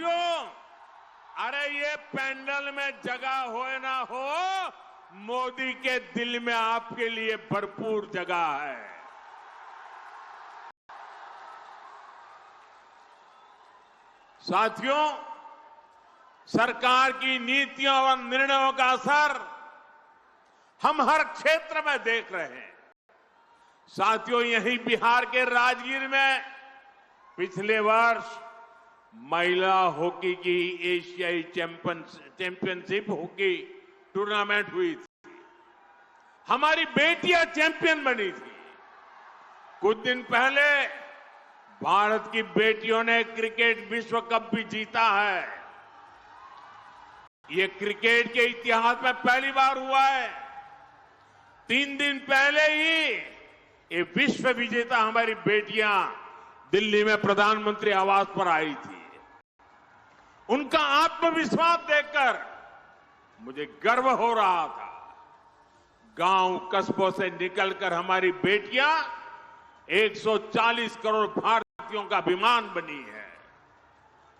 साथियों, अरे ये पैंडल में जगह हो ना हो, मोदी के दिल में आपके लिए भरपूर जगह है। साथियों, सरकार की नीतियों और निर्णयों का असर हम हर क्षेत्र में देख रहे हैं। साथियों, यही बिहार के राजगीर में पिछले वर्ष महिला हॉकी की एशियाई चैंपियनशिप हॉकी टूर्नामेंट हुई थी। हमारी बेटियां चैंपियन बनी थी। कुछ दिन पहले भारत की बेटियों ने क्रिकेट विश्व कप भी जीता है। ये क्रिकेट के इतिहास में पहली बार हुआ है। 3 दिन पहले ही ये विश्व विजेता हमारी बेटियां दिल्ली में प्रधानमंत्री आवास पर आई थी। उनका आत्मविश्वास देखकर मुझे गर्व हो रहा था। गांव कस्बों से निकलकर हमारी बेटियां 140 करोड़ भारतीयों का अभिमान बनी है।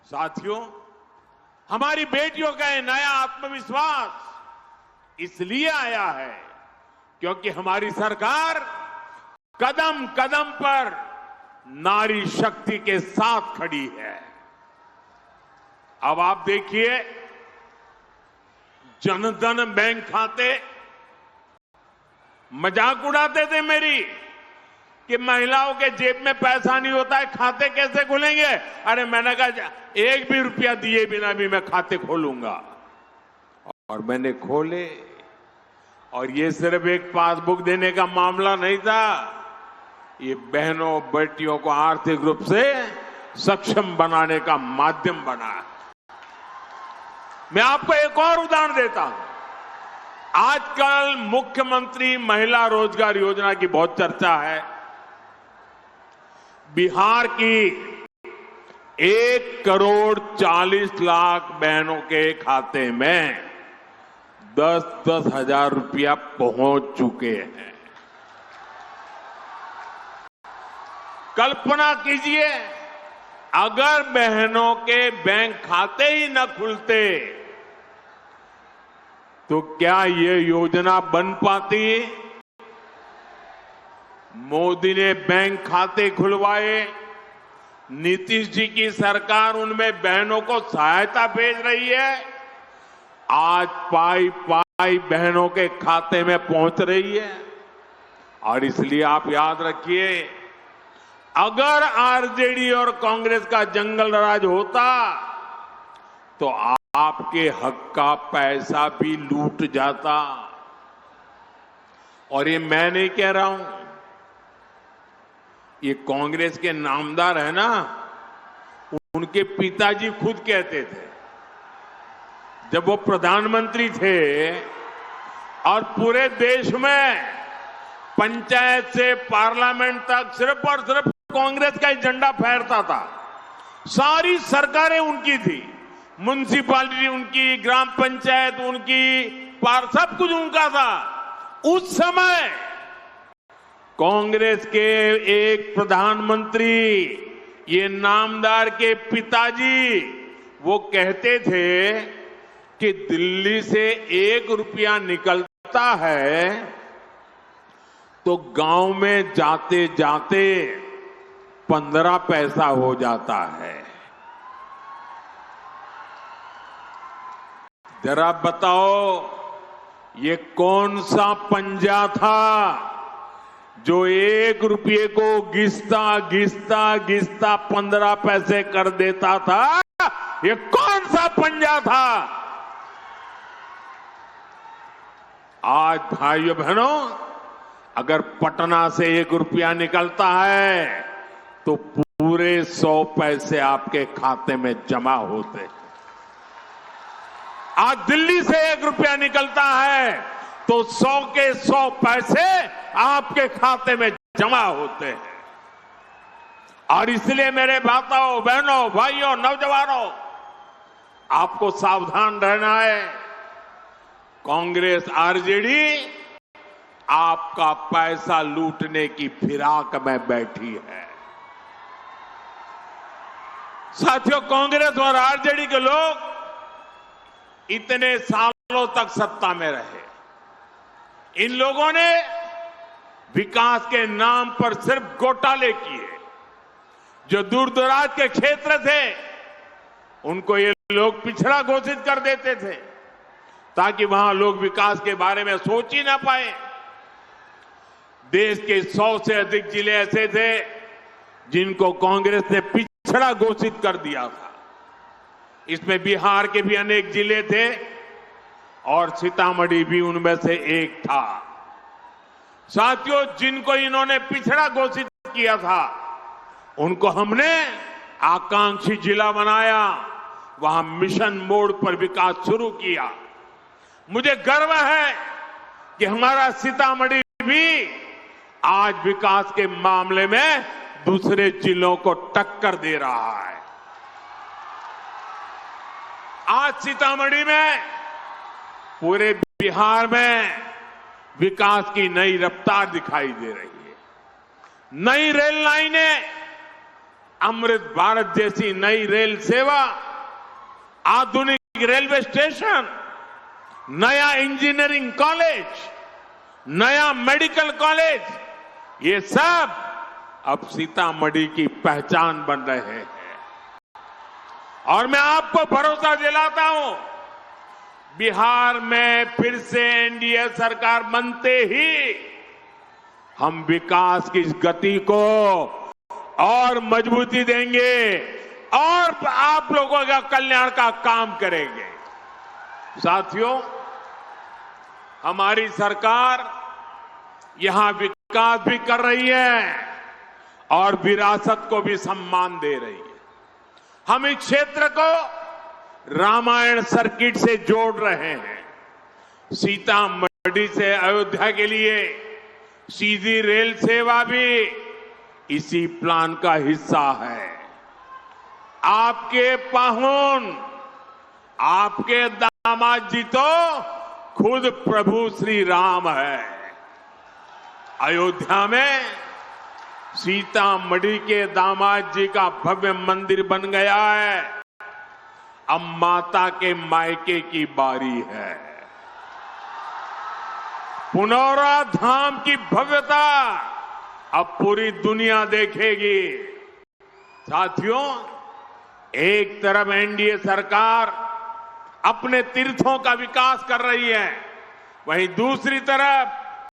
साथियों, हमारी बेटियों का ये नया आत्मविश्वास इसलिए आया है क्योंकि हमारी सरकार कदम कदम पर नारी शक्ति के साथ खड़ी है। अब आप देखिए, जनधन बैंक खाते, मजाक उड़ाते थे मेरी कि महिलाओं के जेब में पैसा नहीं होता है, खाते कैसे खुलेंगे। अरे मैंने कहा 1 भी रुपया दिए बिना भी मैं खाते खोलूंगा, और मैंने खोले। और ये सिर्फ एक पासबुक देने का मामला नहीं था, ये बहनों बेटियों को आर्थिक रूप से सक्षम बनाने का माध्यम बना। मैं आपको एक और उदाहरण देता हूं। आजकल मुख्यमंत्री महिला रोजगार योजना की बहुत चर्चा है। बिहार की 1,40,00,000 बहनों के खाते में 10-10 हजार रुपया पहुंच चुके हैं। कल्पना कीजिए, अगर बहनों के बैंक खाते ही न खुलते तो क्या ये योजना बन पाती? मोदी ने बैंक खाते खुलवाए, नीतीश जी की सरकार उनमें बहनों को सहायता भेज रही है। आज पाई पाई बहनों के खाते में पहुंच रही है। और इसलिए आप याद रखिए, अगर आरजेडी और कांग्रेस का जंगल राज होता तो आपके हक का पैसा भी लूट जाता। और ये मैं नहीं कह रहा हूं, ये कांग्रेस के नामदार है ना, उनके पिताजी खुद कहते थे जब वो प्रधानमंत्री थे और पूरे देश में पंचायत से पार्लियामेंट तक सिर्फ और सिर्फ कांग्रेस का ही झंडा फहरता था। सारी सरकारें उनकी थी, म्युनिसिपैलिटी उनकी, ग्राम पंचायत उनकी, सब कुछ उनका था। उस समय कांग्रेस के एक प्रधानमंत्री, ये नामदार के पिताजी, वो कहते थे कि दिल्ली से 1 रुपया निकलता है तो गांव में जाते जाते 15 पैसा हो जाता है। जरा बताओ, ये कौन सा पंजा था जो 1 रुपये को घिसता घिसता घिसता 15 पैसे कर देता था? ये कौन सा पंजा था? आज भाइयों बहनों, अगर पटना से 1 रुपया निकलता है तो पूरे 100 पैसे आपके खाते में जमा होते। आज दिल्ली से 1 रुपया निकलता है तो 100 के 100 पैसे आपके खाते में जमा होते हैं। और इसलिए मेरे माताओं, बहनों, भाइयों, नौजवानों, आपको सावधान रहना है। कांग्रेस, आरजेडी आपका पैसा लूटने की फिराक में बैठी है। साथियों, कांग्रेस और आरजेडी के लोग इतने सालों तक सत्ता में रहे। इन लोगों ने विकास के नाम पर सिर्फ घोटाले किए। जो दूर दराज के क्षेत्र थे उनको ये लोग पिछड़ा घोषित कर देते थे ताकि वहां लोग विकास के बारे में सोच ही ना पाए। देश के 100 से अधिक जिले ऐसे थे जिनको कांग्रेस ने पिछड़ा घोषित कर दिया था। इसमें बिहार के भी अनेक जिले थे और सीतामढ़ी भी उनमें से एक था। साथियों, जिनको इन्होंने पिछड़ा घोषित किया था उनको हमने आकांक्षी जिला बनाया, वहां मिशन मोड पर विकास शुरू किया। मुझे गर्व है कि हमारा सीतामढ़ी भी आज विकास के मामले में दूसरे जिलों को टक्कर दे रहा है। आज सीतामढ़ी में पूरे बिहार में विकास की नई रफ्तार दिखाई दे रही है। नई रेल लाइनें, अमृत भारत जैसी नई रेल सेवा, आधुनिक रेलवे स्टेशन, नया इंजीनियरिंग कॉलेज, नया मेडिकल कॉलेज, ये सब अब सीतामढ़ी की पहचान बन रहे हैं। और मैं आपको भरोसा दिलाता हूं, बिहार में फिर से एनडीए सरकार बनते ही हम विकास की इस गति को और मजबूती देंगे और आप लोगों का कल्याण का काम करेंगे। साथियों, हमारी सरकार यहां विकास भी कर रही है और विरासत को भी सम्मान दे रही है। हम इस क्षेत्र को रामायण सर्किट से जोड़ रहे हैं। सीतामढ़ी से अयोध्या के लिए सीधी रेल सेवा भी इसी प्लान का हिस्सा है। आपके पाहुन, आपके दामाद जी तो खुद प्रभु श्री राम है। अयोध्या में सीतामढ़ी के दामाद जी का भव्य मंदिर बन गया है। अब माता के मायके की बारी है। पुनौरा धाम की भव्यता अब पूरी दुनिया देखेगी। साथियों, एक तरफ एनडीए सरकार अपने तीर्थों का विकास कर रही है, वहीं दूसरी तरफ